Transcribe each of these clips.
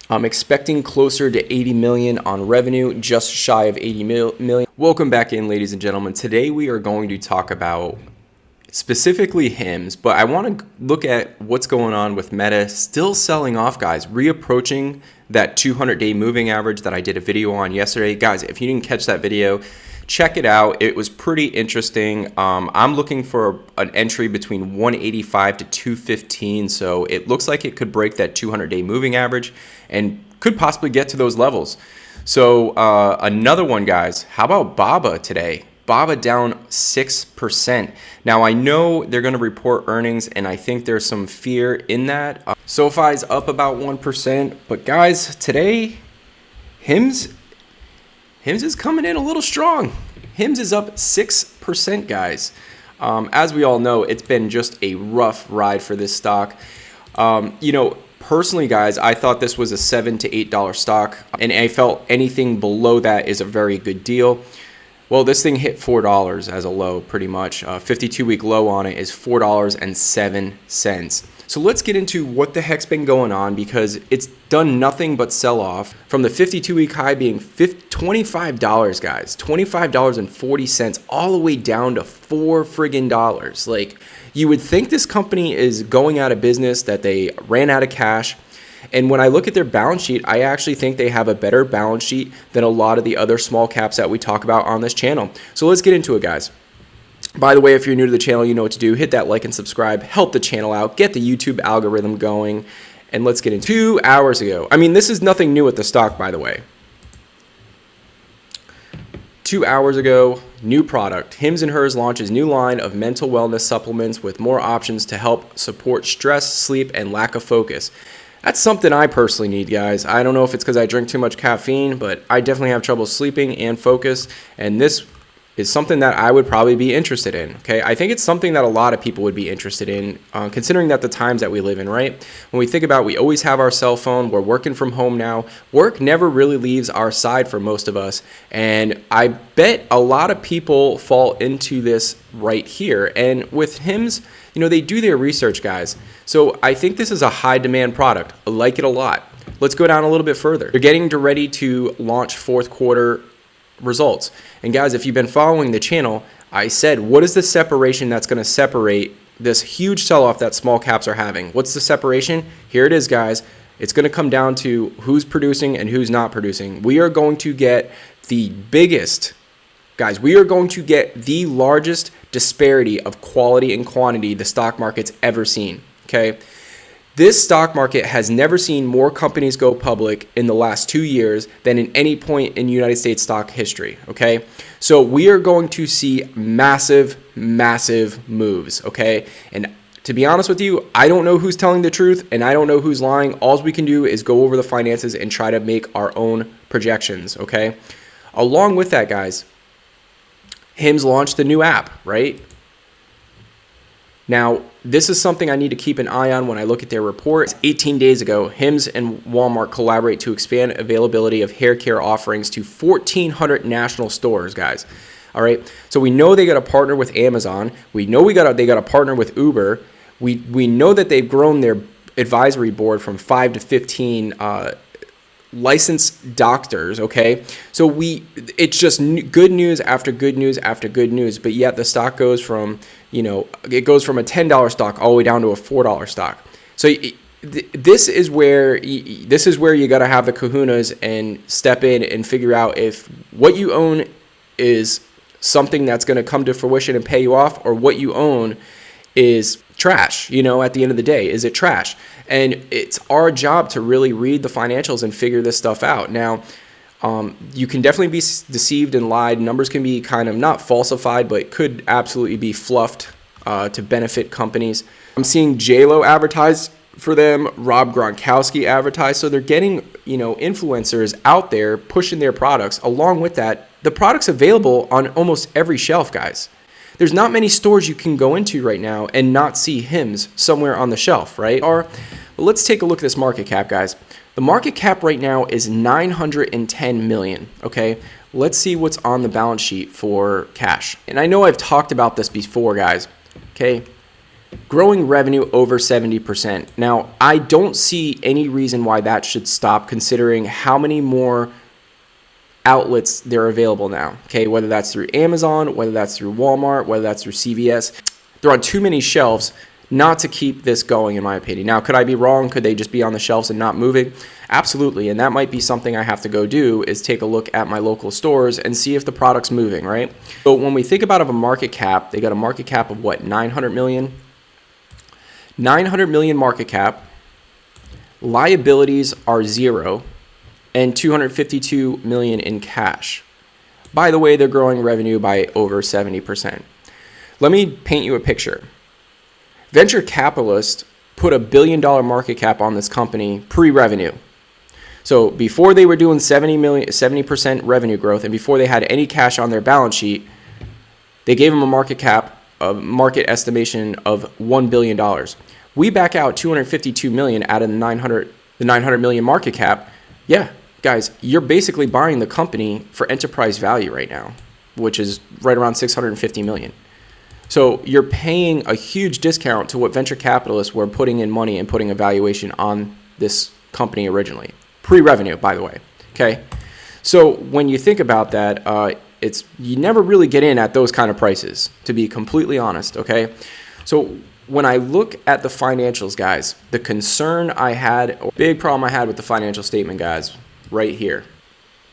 I'm expecting closer to 80 million on revenue, just shy of 80 million. Welcome back in, ladies and gentlemen. Today we are going to talk about specifically HIMS, but I want to look at what's going on with Meta still selling off, guys, reapproaching that 200-day moving average that I did a video on yesterday. Guys, if you didn't catch that video, check it out. It was pretty interesting. I'm looking for an entry between 185 to 215, so it looks like it could break that 200-day moving average and could possibly get to those levels. So another one, guys, how about BABA today? BABA down 6%. Now, I know they're going to report earnings, and I think there's some fear in that. SoFi's up about 1%, but guys, today, HIMS is coming in a little strong. HIMS is up 6%, guys. As we all know, it's been just a rough ride for this stock. Personally, guys, I thought this was a $7 to $8 stock, and I felt anything below that is a very good deal. Well, this thing hit $4 as a low, pretty much. 52-week low on it is $4.07. So let's get into what the heck's been going on, because it's done nothing but sell off from the 52-week high being $25, guys, $25.40, all the way down to $4 friggin' dollars. Like, you would think this company is going out of business, that they ran out of cash. And when I look at their balance sheet, I actually think they have a better balance sheet than a lot of the other small caps that we talk about on this channel. So let's get into it, guys. By the way, if you're new to the channel, you know what to do. Hit that like and subscribe. Help the channel out. Get the YouTube algorithm going. And let's get into 2 hours ago. I mean, this is nothing new with the stock, by the way. 2 hours ago, new product. Hims & Hers launches new line of mental wellness supplements with more options to help support stress, sleep, and lack of focus. That's something I personally need, guys. I don't know if it's because I drink too much caffeine, but I definitely have trouble sleeping and focus, and this is something that I would probably be interested in, okay? I think it's something that a lot of people would be interested in, considering that the times that we live in, right? When we think about, we always have our cell phone, we're working from home now. Work never really leaves our side for most of us, and I bet a lot of people fall into this right here. And with HIMS, they do their research, guys. So I think this is a high demand product. I like it a lot. Let's go down a little bit further. They're getting ready to launch fourth quarter results. And guys, if you've been following the channel, I said, what is the separation that's going to separate this huge sell-off that small caps are having? What's the separation? Here it is, guys. It's going to come down to who's producing and who's not producing. We are going to get the biggest, guys, we are going to get the largest disparity of quality and quantity the stock market's ever seen, okay? This stock market has never seen more companies go public in the last 2 years than in any point in United States stock history, okay? So we are going to see massive, massive moves, okay? And to be honest with you, I don't know who's telling the truth and I don't know who's lying. All we can do is go over the finances and try to make our own projections, okay? Along with that, guys, HIMS launched the new app, right? Now, this is something I need to keep an eye on when I look at their report. 18 days ago, HIMS and Walmart collaborate to expand availability of hair care offerings to 1,400 national stores, guys. All right, so we know they got to partner with Amazon. We know they got to partner with Uber. We know that they've grown their advisory board from 5 to 15 licensed doctors, okay? So it's just good news after good news after good news, but yet the stock goes from, it goes from a $10 stock all the way down to a $4 stock. So this is where you got to have the kahunas and step in and figure out if what you own is something that's going to come to fruition and pay you off, or what you own is trash. At the end of the day, is it trash? And it's our job to really read the financials and figure this stuff out. Now, you can definitely be deceived and lied. Numbers can be kind of not falsified, but could absolutely be fluffed to benefit companies. I'm seeing J-Lo advertise for them, Rob Gronkowski advertise. So they're getting, influencers out there pushing their products. Along with that, the product's available on almost every shelf, guys. There's not many stores you can go into right now and not see HIMS somewhere on the shelf, right? Well, let's take a look at this market cap, guys. The market cap right now is 910 million, okay? Let's see what's on the balance sheet for cash. And I know I've talked about this before, guys, okay? growing revenue over 70%. Now, I don't see any reason why that should stop, considering how many more outlets they're available now. Okay, whether that's through Amazon, whether that's through Walmart, whether that's through CVS, they're on too many shelves not to keep this going, in my opinion. Now, could I be wrong? Could they just be on the shelves and not moving? Absolutely, and that might be something I have to go do, is take a look at my local stores and see if the product's moving, right? So when we think about a market cap, they got a market cap of what, 900 million? 900 million market cap. Liabilities are zero, and 252 million in cash. By the way, they're growing revenue by over 70%. Let me paint you a picture. Venture capitalists put $1 billion market cap on this company pre-revenue. So before they were doing 70% revenue growth, and before they had any cash on their balance sheet, they gave them a market cap, a market estimation of $1 billion. We back out 252 million out of the 900 million market cap. Yeah, guys, you're basically buying the company for enterprise value right now, which is right around 650 million. So you're paying a huge discount to what venture capitalists were putting in money and putting a valuation on this company originally. Pre-revenue, by the way. Okay. So when you think about that, you never really get in at those kind of prices, to be completely honest. Okay. So when I look at the financials, guys, the concern I had, or big problem I had with the financial statement, guys, right here.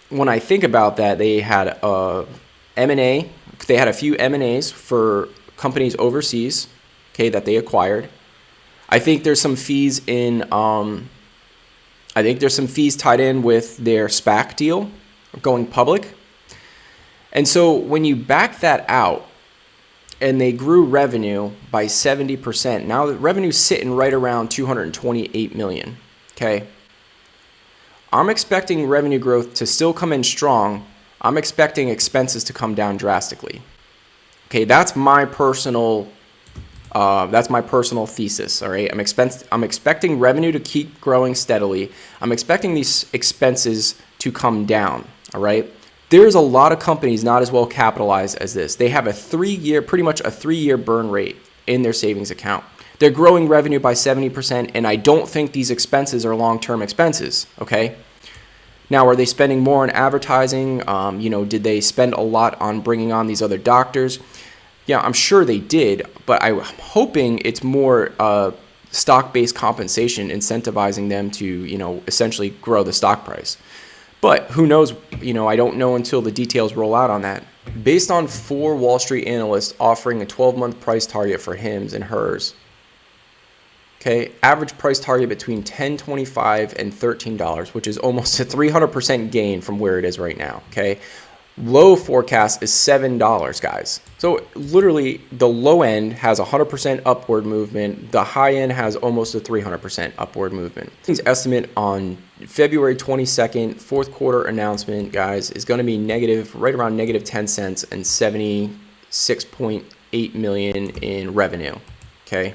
When I think about that, they had M&A. They had a few M&As for companies overseas, okay, that they acquired. I think there's some fees tied in with their SPAC deal going public. And so when you back that out, and they grew revenue by 70%. Now the revenue's sitting right around 228 million. Okay. I'm expecting revenue growth to still come in strong. I'm expecting expenses to come down drastically. Okay, that's my personal thesis. All right. I'm expecting revenue to keep growing steadily. I'm expecting these expenses to come down. All right. There's a lot of companies not as well capitalized as this. They have pretty much a 3-year burn rate in their savings account. They're growing revenue by 70%, and I don't think these expenses are long-term expenses, okay? Now, are they spending more on advertising? Did they spend a lot on bringing on these other doctors? Yeah, I'm sure they did, but I'm hoping it's more stock-based compensation incentivizing them to, essentially grow the stock price. But who knows, I don't know until the details roll out on that. Based on 4 Wall Street analysts offering a 12-month price target for Hims and Hers, okay, average price target between $10.25 and $13, which is almost a 300% gain from where it is right now, okay? Low forecast is $7, guys. So literally the low end has 100% upward movement. The high end has almost a 300% upward movement. This estimate on February 22nd, fourth quarter announcement, guys, is going to be right around negative 10 cents and 76.8 million in revenue. Okay.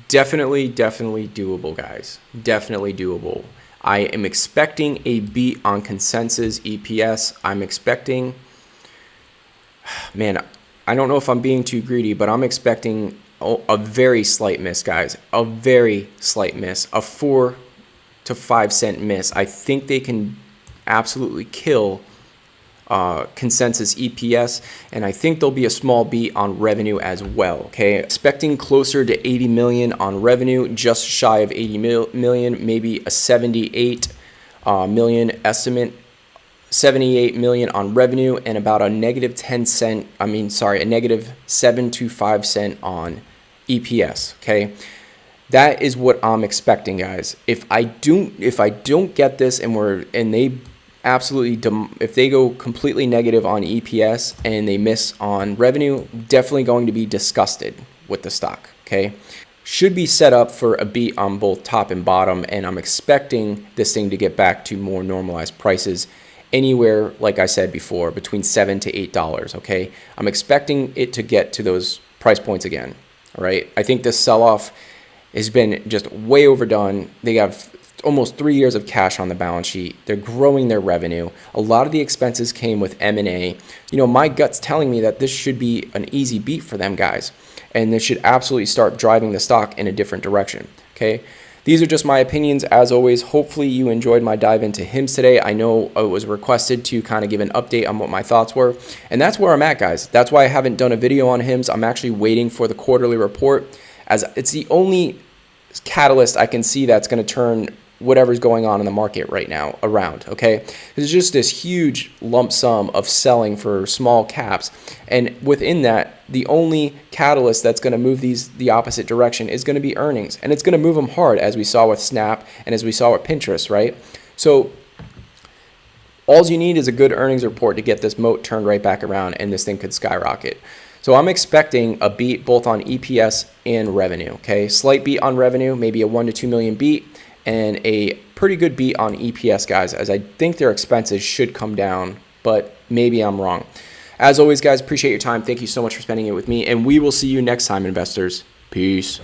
Definitely doable, guys. Definitely doable. I am expecting a beat on consensus EPS. I'm expecting, man, I don't know if I'm being too greedy, but I'm expecting a very slight miss, guys. A very slight miss. A 4 to 5 cent miss. I think they can absolutely kill consensus EPS, and I think there'll be a small beat on revenue as well. Okay, expecting closer to 80 million on revenue, just shy of 80 million, maybe a 78 million estimate, 78 million on revenue, and about a negative 7 to 5 cent on EPS. Okay, that is what I'm expecting, guys. If I don't get this, if they go completely negative on EPS and they miss on revenue, definitely going to be disgusted with the stock, okay? Should be set up for a beat on both top and bottom, and I'm expecting this thing to get back to more normalized prices, anywhere, like I said before, between $7 to $8, okay? I'm expecting it to get to those price points again, all right? I think this sell-off has been just way overdone. They have almost 3 years of cash on the balance sheet. They're growing their revenue. A lot of the expenses came with M&A. My gut's telling me that this should be an easy beat for them, guys. and this should absolutely start driving the stock in a different direction. Okay. These are just my opinions. As always, hopefully you enjoyed my dive into HIMS today. I know it was requested to kind of give an update on what my thoughts were, and that's where I'm at, guys. That's why I haven't done a video on HIMS. I'm actually waiting for the quarterly report, as it's the only catalyst I can see that's going to turn whatever's going on in the market right now around. Okay, there's just this huge lump sum of selling for small caps, and within that, the only catalyst that's going to move these the opposite direction is going to be earnings, and it's going to move them hard, as we saw with Snap and as we saw with Pinterest, right? So all you need is a good earnings report to get this moat turned right back around, and this thing could skyrocket. So I'm expecting a beat both on EPS and revenue. Okay, slight beat on revenue, maybe a 1 to 2 million beat, and a pretty good beat on EPS, guys, as I think their expenses should come down, but maybe I'm wrong. As always, guys, appreciate your time. Thank you so much for spending it with me, and we will see you next time, investors. Peace.